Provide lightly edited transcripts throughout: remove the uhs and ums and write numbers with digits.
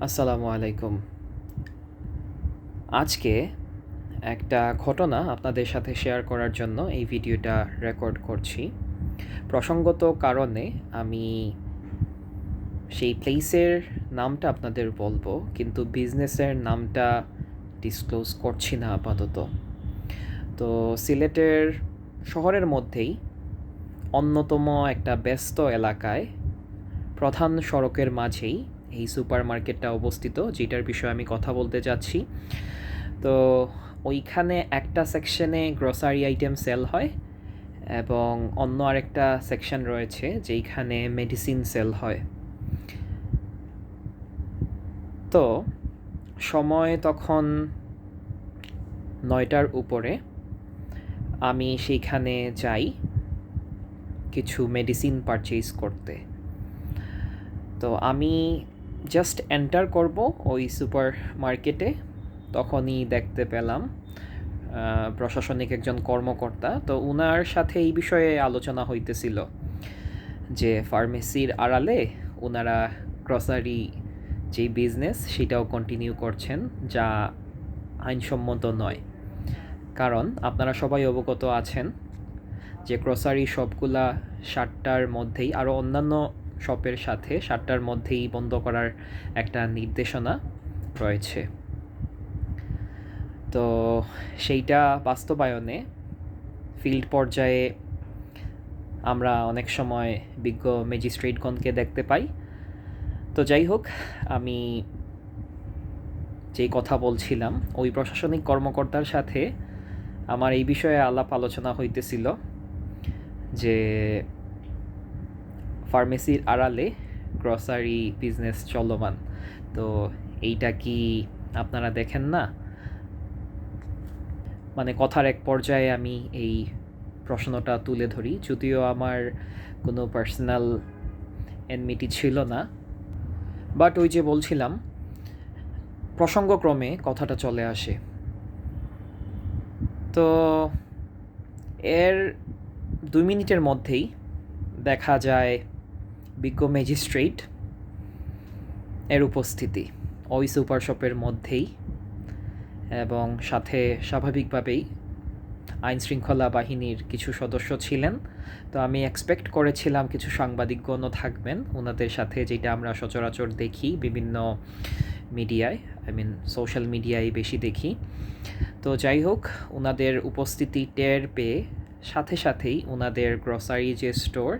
আসসালামু আলাইকুম। আজকে একটা ঘটনা আপনাদের সাথে শেয়ার করার জন্য এই ভিডিওটা রেকর্ড করছি। প্রসঙ্গত কারণে আমি সেই প্লেসের নামটা আপনাদের বলবো, কিন্তু বিজনেসের নামটা ডিসক্লোজ করছি না আপাতত। তো সিলেটের শহরের মধ্যেই অন্যতম একটা ব্যস্ত এলাকায় প্রধান সড়কের মাঝেই এই সুপার মার্কেটটা অবস্থিত, যেটার বিষয়ে আমি কথা বলতে চাচ্ছি। তো ওইখানে একটা সেকশনে গ্রসারি আইটেম সেল হয় এবং অন্য আরেকটা সেকশন রয়েছে যেইখানে মেডিসিন সেল হয়। তো সময় তখন 9টার উপরে। আমি সেইখানে যাই কিছু মেডিসিন পারচেজ করতে। তো আমি জাস্ট এন্টার করব ওই সুপার মার্কেটে, তখনই দেখতে পেলাম প্রশাসনিক একজন কর্মকর্তা। তো উনার সাথে এই বিষয়ে আলোচনা হইতেছিল যে ফার্মেসির আড়ালে ওনারা গ্রসারি যেই বিজনেস সেটাও কন্টিনিউ করছেন, যা আইনসম্মত নয়। কারণ আপনারা সবাই অবগত আছেন যে গ্রসারি শপগুলা 7টার মধ্যেই, আরও অন্যান্য শপের সাথে 7টার মধ্যেই বন্ধ করার একটা নির্দেশনা রয়েছে। তো সেইটা বাস্তবায়নে ফিল্ড পর্যায়ে আমরা অনেক সময় বিজ্ঞ ম্যাজিস্ট্রেটগণকে দেখতে পাই। তো যাই হোক, আমি যেই কথা বলছিলাম, ওই প্রশাসনিক কর্মকর্তার সাথে আমার এই বিষয়ে আলাপ আলোচনা হইতেছিল যে ফার্মেসির আড়ালে গ্রসারি বিজনেস চলমান। তো এইটা কি আপনারা দেখেন না? মানে কথার এক পর্যায়ে আমি এই প্রশ্নটা তুলে ধরি, যদিও আমার কোনো পার্সোনাল এনমিটি ছিল না। বাট ওই যে বলছিলাম, প্রসঙ্গক্রমে কথাটা চলে আসে। তো এর 2 মিনিটের মধ্যেই দেখা যায় বিজ্ঞ ম্যাজিস্ট্রেট এর উপস্থিতি ওই সুপার শপের মধ্যেই, এবং সাথে স্বাভাবিকভাবেই আইনশৃঙ্খলা বাহিনীর কিছু সদস্য ছিলেন। তো আমি এক্সপেক্ট করেছিলাম কিছু সাংবাদিকগণও থাকবেন ওনাদের সাথে, যেটা আমরা সচরাচর দেখি বিভিন্ন মিডিয়ায়, সোশ্যাল মিডিয়ায় বেশি দেখি। তো যাই হোক, ওনাদের উপস্থিতি টের পেয়ে সাথে সাথেই ওনাদের গ্রসারি যে স্টোর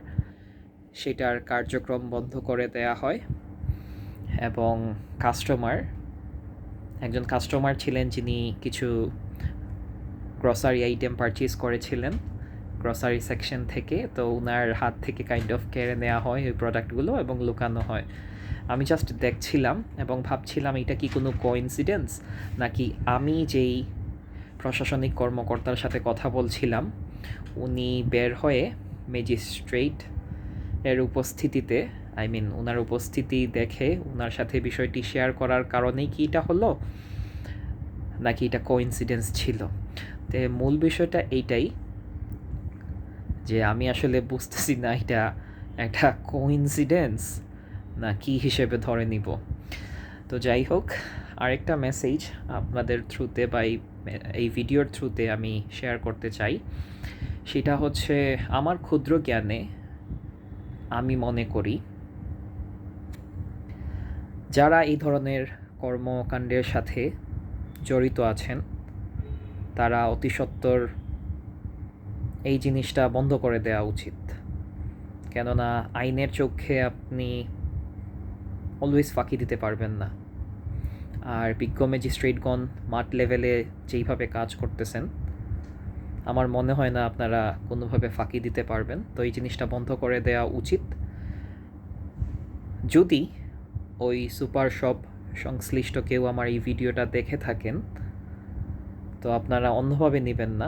সেটার কার্যক্রম বন্ধ করে দেয়া হয়, এবং একজন কাস্টমার ছিলেন যিনি কিছু গ্রসারি আইটেম পারচেজ করেছিলেন গ্রসারি সেকশন থেকে। তো ওনার হাত থেকে কাইন্ড অফ কেড়ে নেওয়া হয় ওই প্রোডাক্টগুলো এবং লুকানো হয়। আমি জাস্ট দেখছিলাম এবং ভাবছিলাম এটা কি কোনো কোইন্সিডেন্স, নাকি আমি যেই প্রশাসনিক কর্মকর্তার সাথে কথা বলছিলাম উনি বের হয়ে ম্যাজিস্ট্রেট এর উপস্থিতিতে, ওনার উপস্থিতি দেখে ওনার সাথে বিষয়টি শেয়ার করার কারণেই কি এটা হলো, নাকি এটা কোইন্সিডেন্স ছিল। তো মূল বিষয়টা এইটাই যে আমি আসলে বুঝতেছি না এটা একটা কোইন্সিডেন্স না কি হিসেবে ধরে নিব। তো যাই হোক, আরেকটা মেসেজ আপনাদের থ্রুতে বা এই ভিডিওর থ্রুতে আমি শেয়ার করতে চাই। সেটা হচ্ছে, আমার ক্ষুদ্র জ্ঞানে আমি মনে করি যারা এই ধরনের কর্মকাণ্ডের সাথে জড়িত আছেন তারা অতি সত্বর এই জিনিসটা বন্ধ করে দেওয়া উচিত। কেননা আইনের চোখে আপনি অলওয়েজ ফাঁকি দিতে পারবেন না। আর বিজ্ঞ ম্যাজিস্ট্রেটগণ মাঠ লেভেলে যেইভাবে কাজ করতেছেন, আমার মনে হয় না আপনারা কোনোভাবে ফাঁকি দিতে পারবেন। তো এই জিনিসটা বন্ধ করে দেওয়া উচিত। যদি ওই সুপার শপ সংশ্লিষ্ট কেউ আমার এই ভিডিওটা দেখে থাকেন, তো আপনারা অন্যভাবে নেবেন না।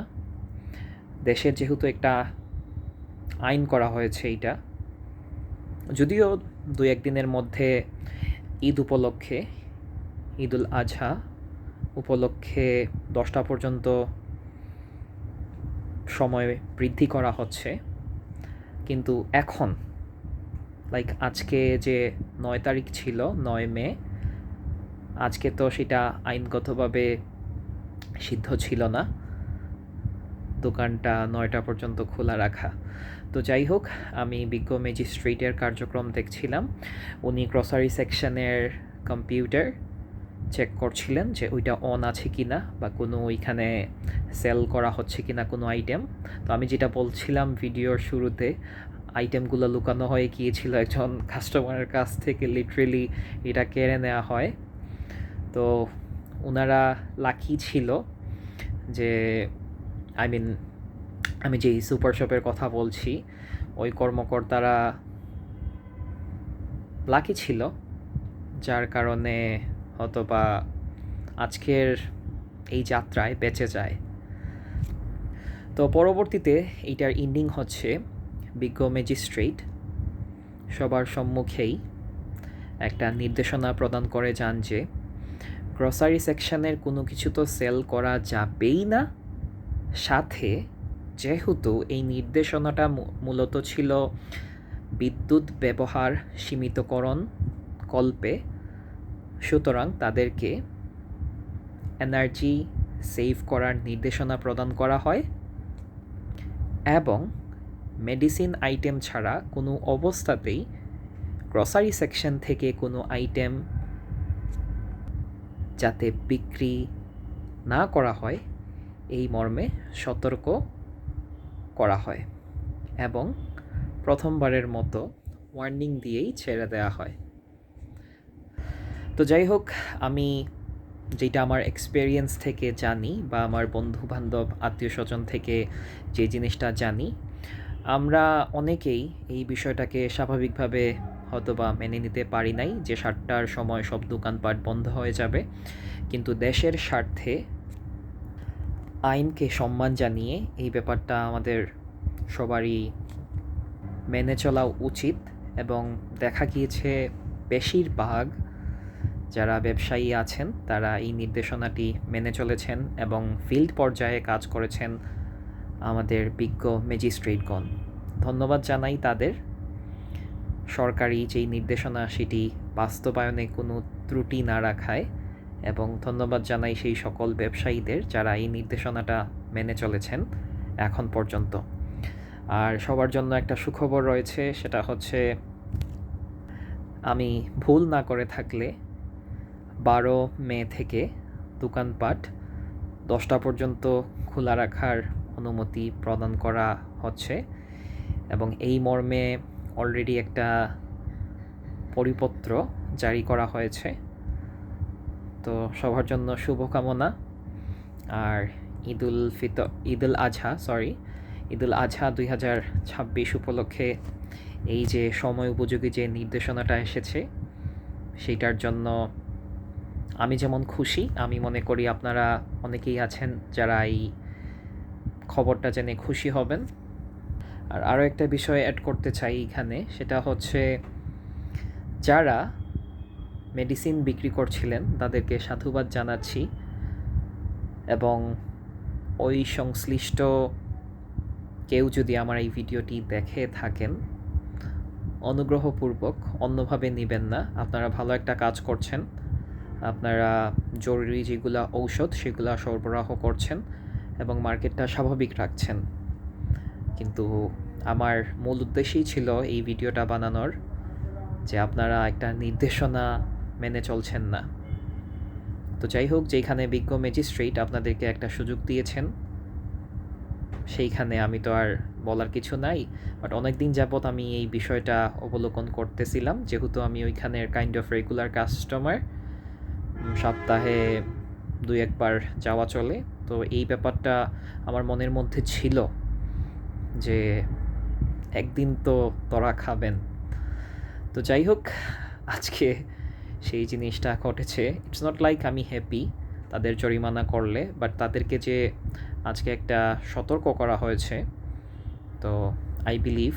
দেশের যেহেতু একটা আইন করা হয়েছে, এইটা যদিও 2-1 দিনের মধ্যে ঈদ উপলক্ষে, ঈদুল আজহা উপলক্ষে 10টা পর্যন্ত সময় বৃদ্ধি করা হচ্ছে, কিন্তু এখন আজকে যে 9 তারিখ ছিল, 9 মে, আজকে তো সেটা আইনগতভাবে সিদ্ধ ছিল না দোকানটা 9টা পর্যন্ত খোলা রাখা। তো যাই হোক, আমি বিজ্ঞ ম্যাজিস্ট্রেটের কার্যক্রম দেখছিলাম। উনি গ্রসারি সেকশনের কম্পিউটার চেক করছিলেন যে ওইটা অন আছে কি না, বা কোনো ওইখানে সেল করা হচ্ছে কি না কোনো আইটেম। তো আমি যেটা বলছিলাম ভিডিওর শুরুতে, আইটেমগুলো লুকানো হয়ে গিয়েছিল একজন কাস্টমারের কাছ থেকে, লিটারেলি এটা কেড়ে নেওয়া হয়। তো ওনারা লাকি ছিল যে, আই মিন, আমি যেই সুপার শপের কথা বলছি, ওই কর্মকর্তারা লাকি ছিল, যার কারণে হয়তোবা আজকের এই যাত্রায় বেঁচে যায়। তো পরবর্তীতে এইটার এন্ডিং হচ্ছে বিজ্ঞ ম্যাজিস্ট্রেট সবার সম্মুখেই একটা নির্দেশনা প্রদান করে যান যে গ্রসারি সেকশনের কোনো কিছু তো সেল করা যাবেই না, সাথে যেহেতু এই নির্দেশনাটা মূলত ছিল বিদ্যুৎ ব্যবহার সীমিতকরণ কল্পে, সুতরাং তাদেরকে এনার্জি সেভ করার নির্দেশনা প্রদান করা হয় এবং মেডিসিন আইটেম ছাড়া কোনো অবস্থাতেই গ্রসারি সেকশন থেকে কোনো আইটেম যাতে বিক্রি না করা হয় এই মর্মে সতর্ক করা হয় এবং প্রথমবারের মতো ওয়ার্নিং দিয়েই ছেড়ে দেওয়া হয়। তো যাই হোক, আমি যেটা আমার এক্সপেরিয়েন্স থেকে জানি বা আমার বন্ধুবান্ধব আত্মীয় স্বজন থেকে যে জিনিসটা জানি, আমরা অনেকেই এই বিষয়টাকে স্বাভাবিকভাবে হয়তোবা মেনে নিতে পারি নাই যে 7টার সময় সব দোকানপাট বন্ধ হয়ে যাবে, কিন্তু দেশের স্বার্থে আইনকে সম্মান জানিয়ে এই ব্যাপারটা আমাদের সবারই মেনে চলা উচিত। এবং দেখা গিয়েছে বেশিরভাগ যারা ব্যবসায়ী আছেন তারা এই নির্দেশনাটি মেনে চলেছেন এবং ফিল্ড পর্যায়ে কাজ করেছেন আমাদের বিজ্ঞ ম্যাজিস্ট্রেটগণ। ধন্যবাদ জানাই তাদের। সরকারি যেই নির্দেশনা সেটি বাস্তবায়নে কোনো ত্রুটি না রাখায়, এবং ধন্যবাদ জানাই সেই সকল ব্যবসায়ীদের যারা এই নির্দেশনাটা মেনে চলেছেন এখন পর্যন্ত। আর সবার জন্য একটা সুখবর রয়েছে, সেটা হচ্ছে আমি ভুল না করে থাকলে 12 মে থেকে দোকানপাট 10টা পর্যন্ত খোলা রাখার অনুমতি প্রদান করা হচ্ছে এবং এই মর্মে অলরেডি একটা পরিপত্র জারি করা হয়েছে। তো সবার জন্য শুভকামনা। আর ঈদুল আজহা 2026 উপলক্ষে এই যে সময় উপযোগী যে নির্দেশনাটা এসেছে, সেইটার জন্য আমি যেমন খুশি, আমি মনে করি আপনারা অনেকেই আছেন যারা এই খবরটা জেনে খুশি হবেন। আর আরও একটা বিষয় অ্যাড করতে চাই এখানে, সেটা হচ্ছে যারা মেডিসিন বিক্রি করছিলেন তাদেরকে সাধুবাদ জানাচ্ছি এবং ওই সংশ্লিষ্ট কেউ যদি আমার এই ভিডিওটি দেখে থাকেন, অনুগ্রহপূর্বক অন্যভাবে নেবেন না। আপনারা ভালো একটা কাজ করছেন, আপনারা জরুরি যেগুলো ঔষধ সেগুলো সরবরাহ করছেন এবং মার্কেটটা স্বাভাবিক রাখছেন, কিন্তু আমার মূল উদ্দেশ্যই ছিল এই ভিডিওটা বানানোর যে আপনারা একটা নির্দেশনা মেনে চলছেন না। তো যাই হোক, যেখানে বিজ্ঞ ম্যাজিস্ট্রেট আপনাদেরকে একটা সুযোগ দিয়েছেন সেইখানে আমি তো আর বলার কিছু নাই, বাট অনেক দিন যাবৎ আমি এই বিষয়টা অবলোকন করতেছিলাম, যেহেতু আমি ওইখানের কাইন্ড অফ রেগুলার কাস্টমার, সপ্তাহে 2-1বার যাওয়া চলে। তো এই ব্যাপারটা আমার মনের মধ্যে ছিল যে একদিন তো তোরা খাবেন। তো যাই হোক, আজকে সেই জিনিসটা ঘটেছে। ইটস নট লাইক আমি হ্যাপি তাদের জরিমানা করলে, বাট তাদেরকে যে আজকে একটা সতর্ক করা হয়েছে, তো আই বিলিভ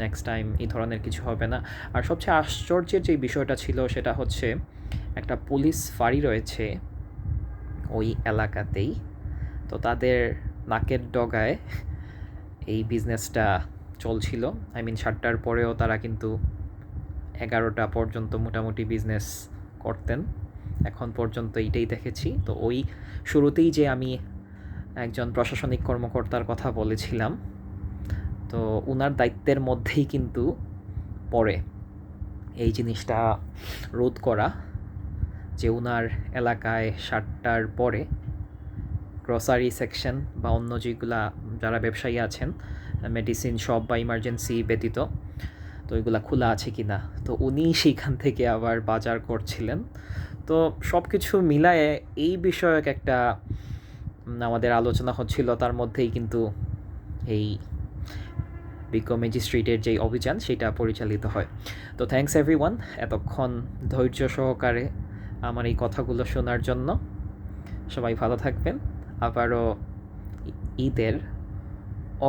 নেক্সট টাইম এই ধরনের কিছু হবে না। আর সবচেয়ে আশ্চর্যের যে বিষয়টা ছিল সেটা হচ্ছে একটা পুলিশ ফাঁড়ি রয়েছে ওই এলাকাতেই, তো তাদের নাকের ডগায় এই বিজনেসটা চলছিল। আই মিন 7টার পরেও তারা কিন্তু 11টা পর্যন্ত মোটামুটি বিজনেস করতেন এখন পর্যন্ত এইটাই দেখেছি। তো ওই শুরুতেই যে আমি একজন প্রশাসনিক কর্মকর্তার কথা বলেছিলাম, তো উনার দায়িত্বের মধ্যেই কিন্তু পড়ে এই জিনিসটা রোধ করা, যে উনার এলাকায় 7টার পরে গ্রসারি সেকশন বা অন্য যেগুলা যারা ব্যবসায়ী আছেন, মেডিসিন শপ বা ইমার্জেন্সি ব্যতীত, তো ওইগুলা খোলা আছে কি না। তো উনি সেইখান থেকে আবার বাজার করছিলেন। তো সব কিছু মিলায়ে এই বিষয়ক একটা আমাদের আলোচনা হচ্ছিল, তার মধ্যেই কিন্তু এই বিজ্ঞ ম্যাজিস্ট্রেটের যেই অভিযান সেটা পরিচালিত হয়। তো থ্যাঙ্কস এভরিওয়ান এতক্ষণ ধৈর্য সহকারে আমার এই কথাগুলো শোনার জন্য। সবাই ভালো থাকবেন। আবারও ঈদের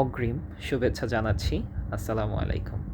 অগ্রিম শুভেচ্ছা জানাচ্ছি। আসসালামু আলাইকুম।